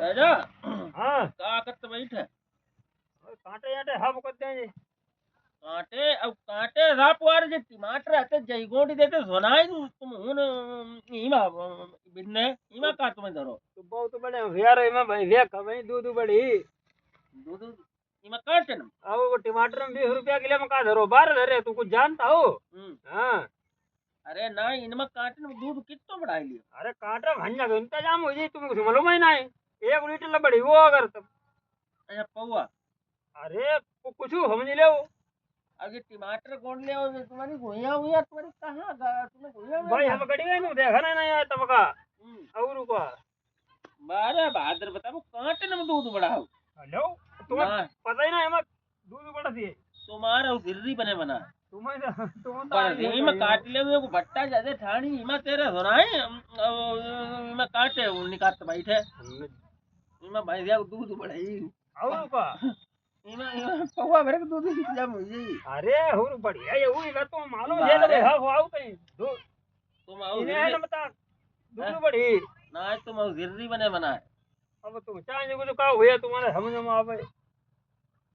राजा हाँ का करते बैठे कांटे याटे हम करते हैं जी। कांटे अब कांटे रापवार जे टमाटर आते जई गोंडी देते सोनाई तुम हुन ईमा बिन्ने ईमा का तुम्हें धरो तो बहुत बड़े यार में भाई वे भाई दूध बड़ी दूध ईमा काटे न अब वो टमाटर में 20 रुपया किलो में का धरो 12 धरे तू कुछ जानता हो। हाँ अरे ना इनमें काटे न दूध कितो बढ़ाई लियो अरे कांटे भंजा का इंतजाम हो जी तुमको मालूम ही नहीं 1 लीटर ला बड़ी वो अगर तब अच्छा पौवा अरे कुछ समझ ले वो अगे टमाटर गोंड ले और तुम्हारी भुइया हुई तुम्हारी कहाँ तुम्हें भुइया भाई हम गड़ी गए देखा नहीं आया तब का और को बारह बहादुर बता वो कांटे न दूध बढ़ाओ हेलो तुम्हें ना पता ही नहीं हम दूध बड़ा थी तुम्हारा वो गिर्री बने बना तुम्हें तुम पर इमा काट ले वो भट्टा ज्यादा ठाणी इमा तेरे सुनाए इमा काटे निकाट बैठे इमा भैंसिया को दूध बढ़ाई और का इमा इमा पौवा भरे के दूध इंतजाम हो जाई अरे हुर बढ़िया ये हुई का तो मालूम है तो हां आओ कहीं दो तुम आओ इन्हें न बता दूध बड़ी ना तुम आओ गिर्री बने बना अब तुम चाहे को तो का हुआ तुम्हारे समझ में आवे